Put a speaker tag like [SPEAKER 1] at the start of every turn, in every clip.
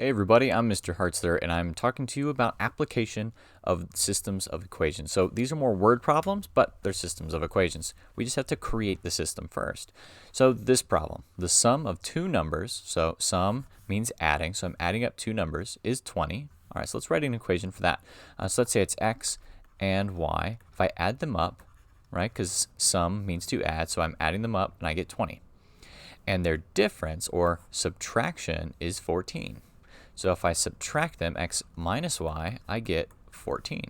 [SPEAKER 1] Hey everybody, I'm Mr. Hartzler and I'm talking to you about application of systems of equations. So these are more word problems, but they're systems of equations. We just have to create the system first. So this problem, the sum of two numbers, so sum means adding, so I'm adding up two numbers, is 20. All right, so let's write an equation for that. So let's say it's x and y. If I add them up, right, because sum means to add, so I'm adding them up and I get 20. And their difference or subtraction is 14. So if I subtract them, x minus y, I get 14.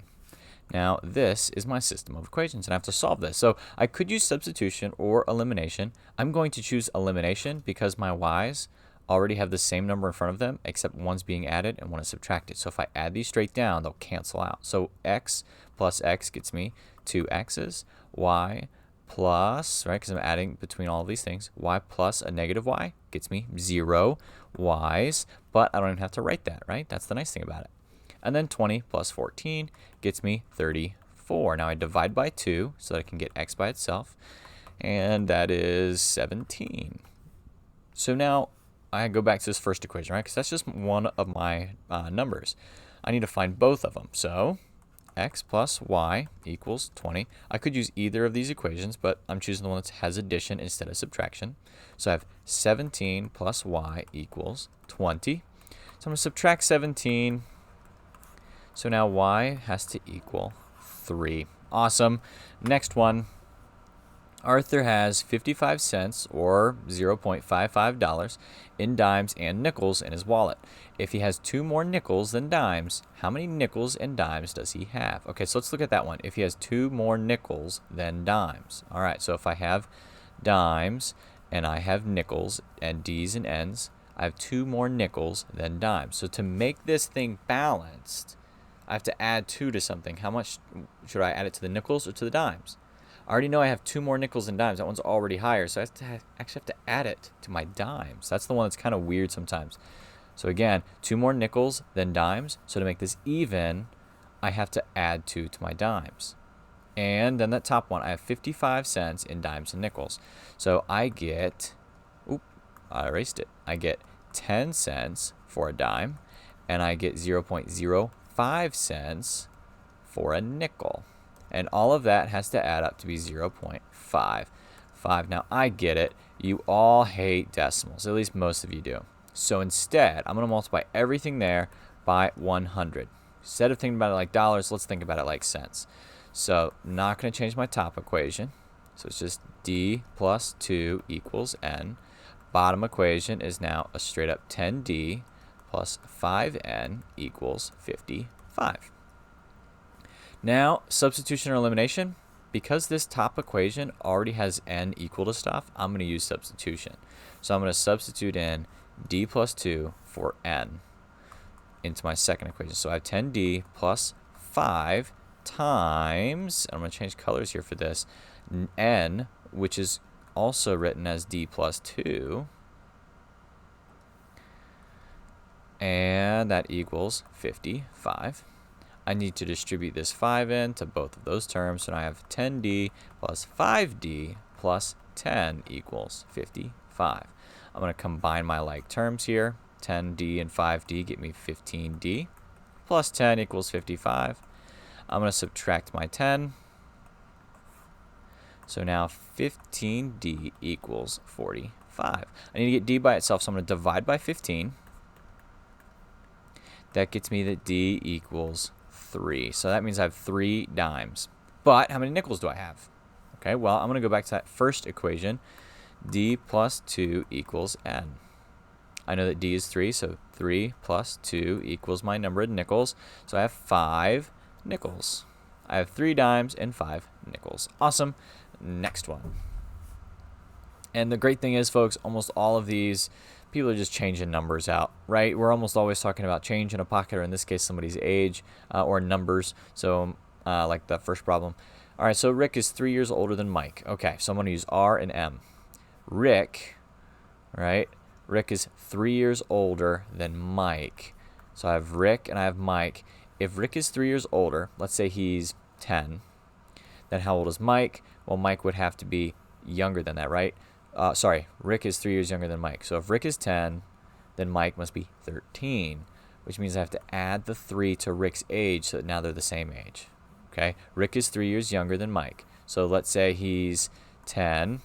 [SPEAKER 1] Now this is my system of equations and I have to solve this. So I could use substitution or elimination. I'm going to choose elimination because my y's already have the same number in front of them except one's being added and one is subtracted. So if I add these straight down, they'll cancel out. So x plus x gets me 2x's, y plus, right, because I'm adding between all of these things, y plus a negative y gets me 0 y's, but I don't even have to write that, right? That's the nice thing about it. And then 20 plus 14 gets me 34. Now I divide by 2 so that I can get x by itself, and that is 17. So now I go back to this first equation, right, because that's just one of my numbers. I need to find both of them. So x plus y equals 20. I could use either of these equations, but I'm choosing the one that has addition instead of subtraction. So I have 17 plus y equals 20. So I'm going to subtract 17. So now y has to equal 3. Awesome. Next one. Arthur has 55 cents or $0.55 in dimes and nickels in his wallet. If he has two more nickels than dimes, how many nickels and dimes does he have? Okay, so let's look at that one. If he has two more nickels than dimes. All right, so if I have dimes and I have nickels and D's and N's, I have two more nickels than dimes. So to make this thing balanced, I have to add 2 to something. How much should I add it to the nickels or to the dimes? I already know I have two more nickels and dimes. That one's already higher, so I actually have to add it to my dimes. That's the one that's kind of weird sometimes. So again, two more nickels than dimes. So to make this even, I have to add 2 to my dimes. And then that top one, I have 55 cents in dimes and nickels. So I get, I erased it. I get 10 cents for a dime, and I get 0.05 cents for a nickel. And all of that has to add up to be 0.55. Now, I get it. You all hate decimals. At least most of you do. So instead, I'm going to multiply everything there by 100. Instead of thinking about it like dollars, let's think about it like cents. So not going to change my top equation. So it's just D plus 2 equals N. Bottom equation is now a straight up 10D plus 5N equals 55. Now, substitution or elimination, because this top equation already has n equal to stuff, I'm going to use substitution. So I'm going to substitute in d plus 2 for n into my second equation. So I have 10d plus 5 times, and I'm going to change colors here for this, n, which is also written as d plus 2, and that equals 55. I need to distribute this 5 in to both of those terms, so now I have 10d plus 5d plus 10 equals 55. I'm going to combine my like terms here. 10d and 5d get me 15d plus 10 equals 55. I'm going to subtract my 10. So now 15d equals 45. I need to get d by itself, so I'm going to divide by 15. That gets me that d equals 3. So that means I have 3 dimes. But how many nickels do I have? Okay, well, I'm going to go back to that first equation. D plus 2 equals n. I know that d is 3, so 3 plus 2 equals my number of nickels. So I have 5 nickels. I have 3 dimes and 5 nickels. Awesome. Next one. And the great thing is, folks, almost all of these, people are just changing numbers out, right? We're almost always talking about change in a pocket, or in this case, somebody's age, or numbers. So like the first problem. All right, so Rick is 3 years older than Mike. Okay, so I'm going to use R and M. Rick, right? Rick is 3 years older than Mike. So I have Rick and I have Mike. If Rick is 3 years older, let's say he's 10, then how old is Mike? Well, Mike would have to be younger than that, right? Sorry, Rick is 3 years younger than Mike. So if Rick is 10, then Mike must be 13, which means I have to add the 3 to Rick's age so that now they're the same age. Okay, Rick is 3 years younger than Mike. So let's say he's 10.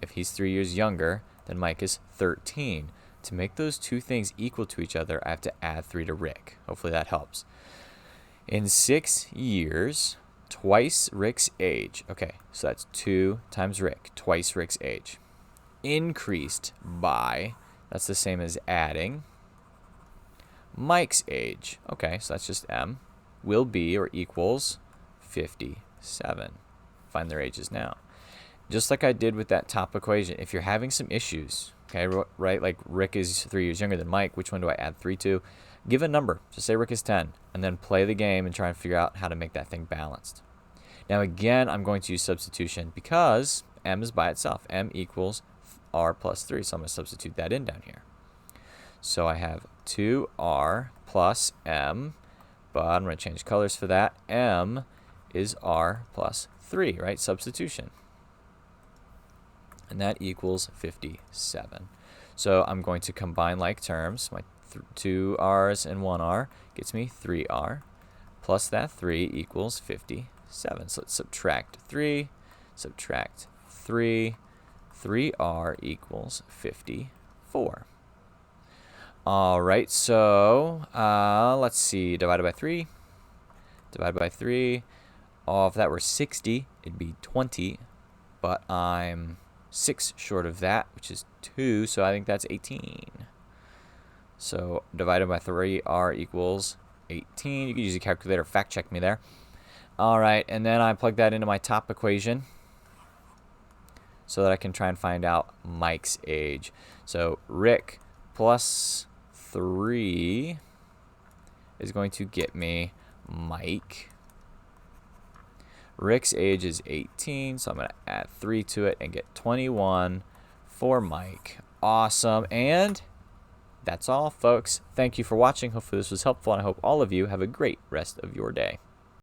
[SPEAKER 1] If he's 3 years younger, then Mike is 13. To make those two things equal to each other, I have to add 3 to Rick. Hopefully that helps. In 6 years, twice Rick's age. Okay, so that's 2 times Rick, twice Rick's age. Increased by, that's the same as adding, Mike's age. Okay, so that's just M. Will be or equals 57. Find their ages now. Just like I did with that top equation, if you're having some issues, okay, right, like Rick is 3 years younger than Mike, which one do I add 3 to? Give a number. Just say Rick is 10, and then play the game and try and figure out how to make that thing balanced. Now again, I'm going to use substitution because M is by itself. M equals R plus 3, so I'm going to substitute that in down here. So I have 2R plus M, but I'm going to change colors for that. M is R plus 3, right? Substitution. And that equals 57. So I'm going to combine like terms. My 2 R's and 1 R gets me 3R. Plus that 3 equals 57. So let's subtract 3, subtract 3. 3R equals 54. All right, so let's see. Divided by 3. Divided by 3. Oh, if that were 60, it'd be 20. But I'm 6 short of that, which is 2, so I think that's 18. So divided by 3, R equals 18. You can use a calculator, fact check me there. All right, and then I plug that into my top equation so that I can try and find out Mike's age. So Rick plus 3 is going to get me Mike. Rick's age is 18, so I'm going to add 3 to it and get 21 for Mike. Awesome. And that's all, folks. Thank you for watching. Hopefully this was helpful, and I hope all of you have a great rest of your day.